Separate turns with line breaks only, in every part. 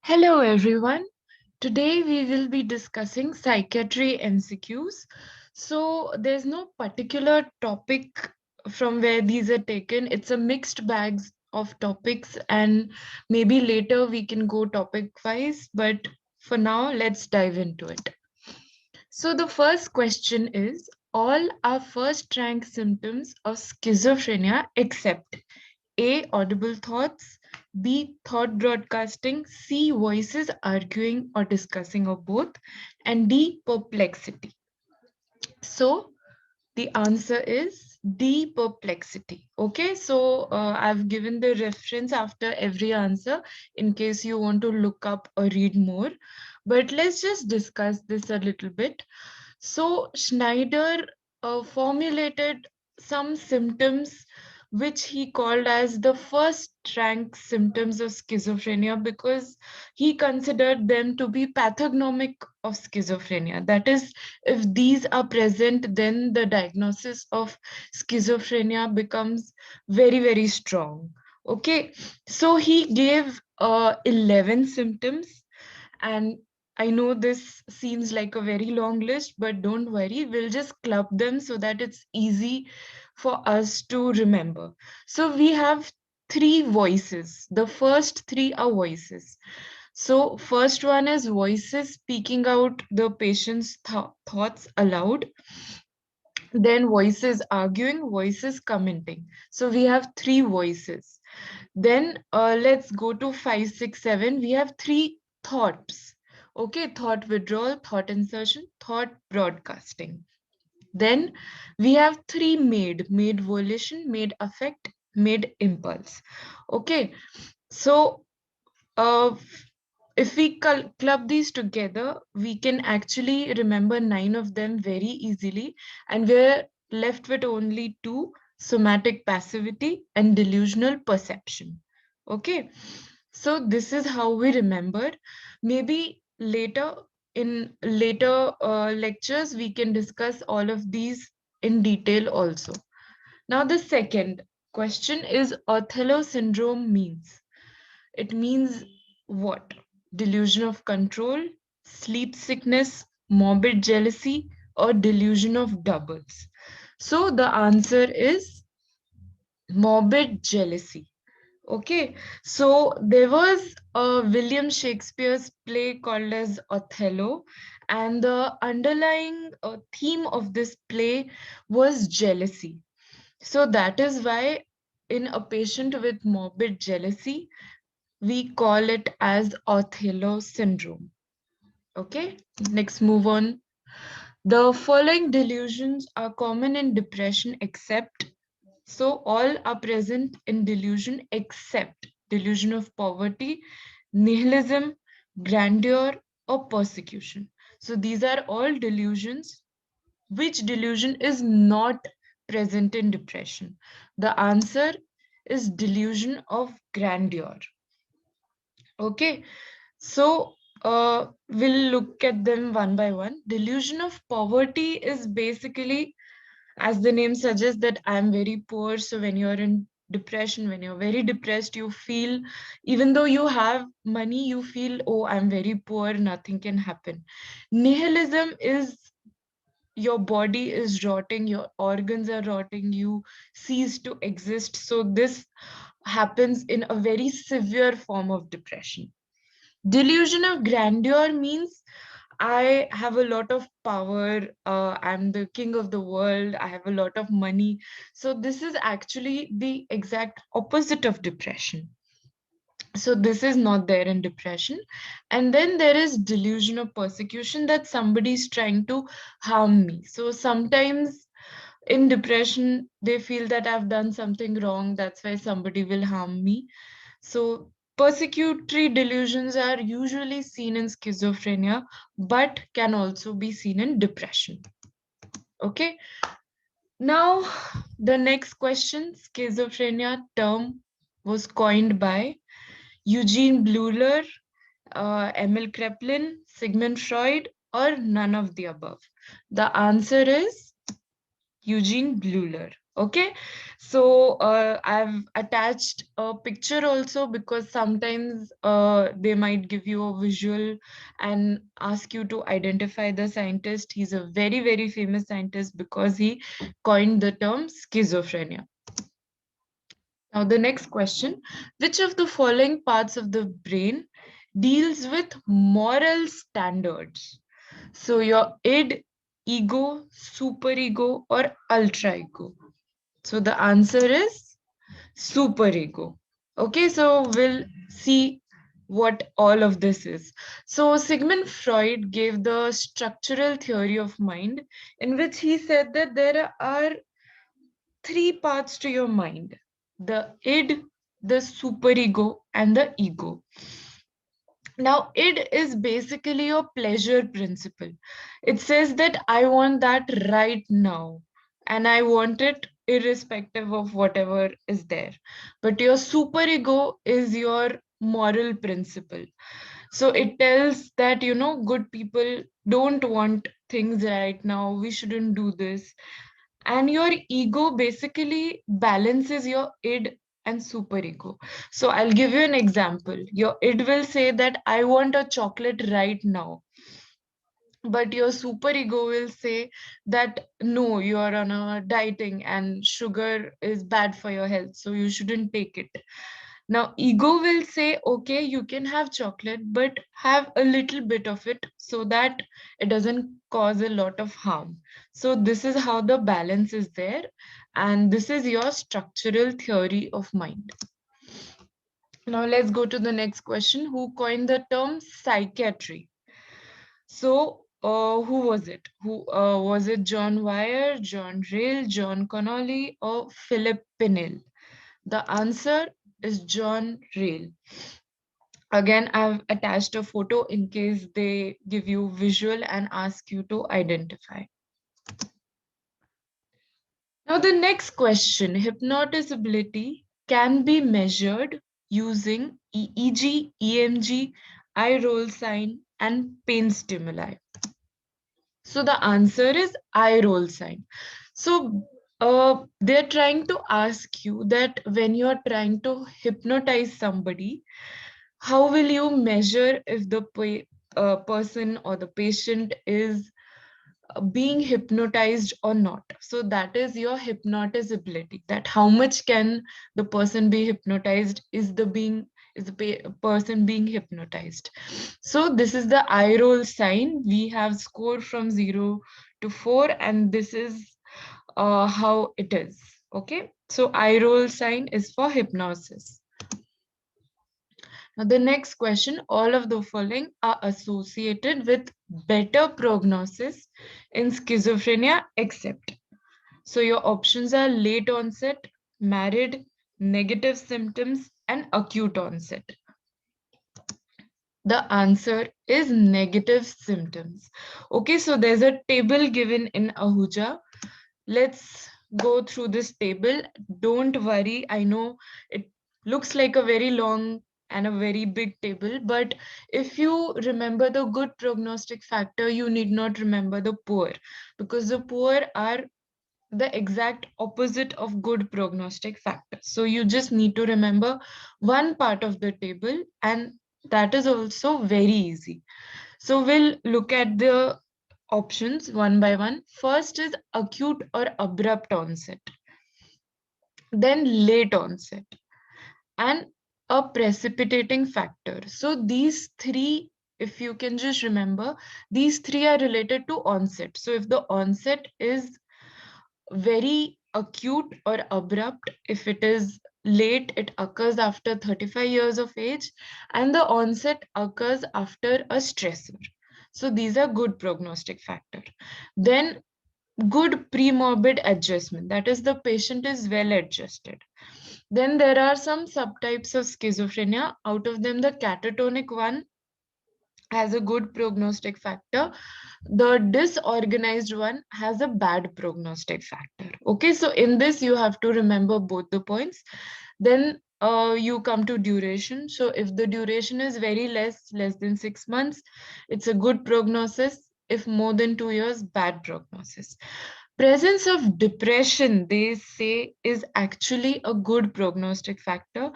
Hello everyone. Today we will be discussing psychiatry MCQs. So there's no particular topic from where these are taken. It's a mixed bags of topics and maybe later we can go topic wise, but for now let's dive into it. So the first question is all are first rank symptoms of schizophrenia except A. Audible thoughts. B. Thought broadcasting. C. Voices arguing or discussing or both. And D. Perplexity. So the answer is D. Perplexity. Okay, so I've given the reference after every answer in case you want to look up or read more. But let's just discuss this a little bit. So Schneider formulated some symptoms which he called as the first rank symptoms of schizophrenia because he considered them to be pathognomic of schizophrenia. That is, if these are present, then the diagnosis of schizophrenia becomes very, very strong. Okay, so he gave 11 symptoms, and I know this seems like a very long list, but don't worry, we'll just club them so that it's easy for us to remember. So we have three voices. The first three are voices. So first one is voices speaking out the patient's thoughts aloud. Then voices arguing, voices commenting. So we have three voices. Then let's go to 5, 6, 7. We have three thoughts. Okay, thought withdrawal, thought insertion, thought broadcasting. Then we have three made volition, made affect, made impulse. Okay, so uh, if we club these together, we can actually remember 9 of them very easily, and we're left with only two: somatic passivity and delusional perception. Okay, so this is how we remember. Maybe later in later lectures, we can discuss all of these in detail also. Now, the second question is Othello syndrome means. It means what? Delusion of control, sleep sickness, morbid jealousy, or delusion of doubles. So the answer is morbid jealousy. Okay, so there was a William Shakespeare's play called as Othello, and the underlying theme of this play was jealousy. So that is why in a patient with morbid jealousy, we call it as Othello syndrome. Okay, next move on. The following delusions are common in depression except, so all are present in delusion except delusion of poverty, nihilism, grandeur, or persecution. So these are all delusions. Which delusion is not present in depression? The answer is delusion of grandeur. Okay, so we'll look at them one by one. Delusion of poverty is basically, as the name suggests, that I'm very poor. So when you're in depression, when you're very depressed, you feel, even though you have money, you feel, oh, I'm very poor, nothing can happen. Nihilism is your body is rotting, your organs are rotting, you cease to exist. So this happens in a very severe form of depression. Delusion of grandeur means I have a lot of power, I'm the king of the world, I have a lot of money. So this is actually the exact opposite of depression. So this is not there in depression. And then there is delusion of persecution, that somebody is trying to harm me. So sometimes in depression, they feel that I've done something wrong, that's why somebody will harm me. So persecutory delusions are usually seen in schizophrenia, but can also be seen in depression. Okay. Now, the next question, schizophrenia term was coined by Eugene Bleuler, Emil Kraepelin, Sigmund Freud, or none of the above. The answer is Eugene Bleuler. Okay, so I've attached a picture also because sometimes they might give you a visual and ask you to identify the scientist. He's a very, very famous scientist because he coined the term schizophrenia. Now, the next question, which of the following parts of the brain deals with moral standards? So, your id, ego, superego, or ultra ego? So the answer is superego. Okay, so we'll see what all of this is. So Sigmund Freud gave the structural theory of mind, in which he said that there are three parts to your mind: the id, the superego, and the ego. Now, id is basically your pleasure principle. It says that I want that right now, and I want it irrespective of whatever is there. But your superego is your moral principle. So it tells that, good people don't want things right now. We shouldn't do this. And your ego basically balances your id and superego. So I'll give you an example. Your id will say that I want a chocolate right now, but your superego will say that no, you are on a dieting and sugar is bad for your health, so you shouldn't take it. Now, ego will say, okay, you can have chocolate, but have a little bit of it so that it doesn't cause a lot of harm. So, this is how the balance is there. And this is your structural theory of mind. Now, let's go to the next question. Who coined the term psychiatry? So, who was it? Who was it? John Wire, John Rale, John Connolly, or Philip Pinel? The answer is John Rale. Again, I've attached a photo in case they give you visual and ask you to identify. Now, the next question, hypnotizability can be measured using EEG, EMG, eye roll sign, and pain stimuli. So the answer is eye roll sign. So they're trying to ask you that when you're trying to hypnotize somebody, how will you measure if the person or the patient is being hypnotized or not? So that is your hypnotizability, that how much can the person be hypnotized, is the person being hypnotized. So this is the eye roll sign. We have score from 0 to 4, and this is how it is. Okay, so eye roll sign is for hypnosis. Now, the next question, all of the following are associated with better prognosis in schizophrenia except. So, your options are late onset, married, negative symptoms, and acute onset. The answer is negative symptoms. Okay, so there's a table given in Ahuja. Let's go through this table. Don't worry, I know it looks like a very long and a very big table, but if you remember the good prognostic factor, you need not remember the poor, because the poor are the exact opposite of good prognostic factor. So you just need to remember one part of the table, and that is also very easy. So we'll look at the options one by one. First is acute or abrupt onset, then late onset, and a precipitating factor. So these three, if you can just remember, these three are related to onset. So if the onset is very acute or abrupt, if it is late, it occurs after 35 years of age, and the onset occurs after a stressor. So these are good prognostic factor. Then good pre-morbid adjustment, that is the patient is well adjusted. Then there are some subtypes of schizophrenia. Out of them, the catatonic one has a good prognostic factor. The disorganized one has a bad prognostic factor. Okay, so in this, you have to remember both the points. Then you come to duration. So if the duration is very less than 6 months, it's a good prognosis. If more than 2 years, bad prognosis. Presence of depression, they say, is actually a good prognostic factor.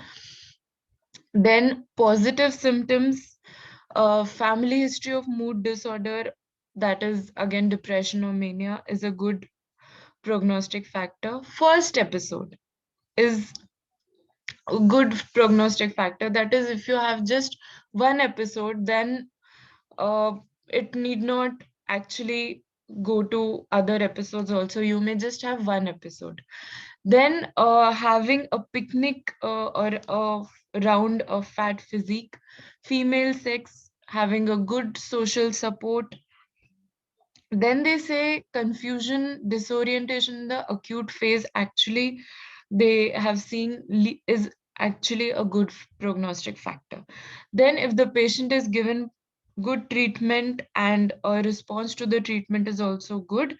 Then positive symptoms, family history of mood disorder, that is again depression or mania, is a good prognostic factor. First episode is a good prognostic factor. That is, if you have just one episode, then uh, it need not actually go to other episodes also. You may just have one episode. Then having a picnic or a round of fat physique, female sex, having a good social support. Then they say confusion, disorientation in the acute phase, actually they have seen is actually a good prognostic factor. Then if the patient is given good treatment and a response to the treatment is also good,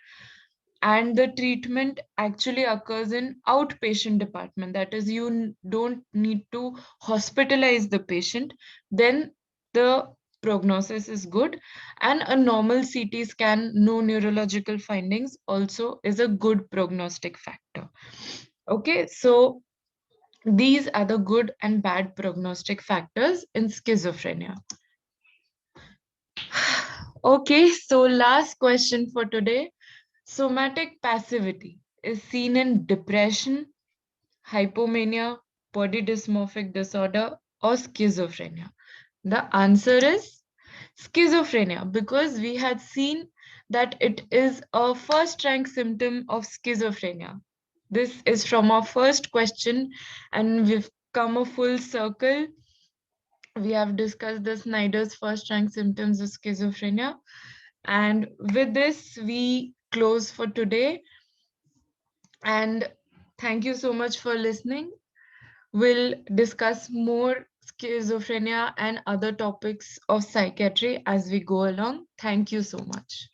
and the treatment actually occurs in outpatient department, that is, you don't need to hospitalize the patient, then the prognosis is good. And a normal CT scan, no neurological findings, also is a good prognostic factor. Okay, so these are the good and bad prognostic factors in schizophrenia. Okay, so last question for today. Somatic passivity is seen in depression, hypomania, body dysmorphic disorder, or schizophrenia. The answer is schizophrenia, because we had seen that it is a first rank symptom of schizophrenia. This is from our first question, and we've come a full circle. We have discussed the Snyder's first rank symptoms of schizophrenia. And with this, we close for today. And thank you so much for listening. We'll discuss more schizophrenia and other topics of psychiatry as we go along. Thank you so much.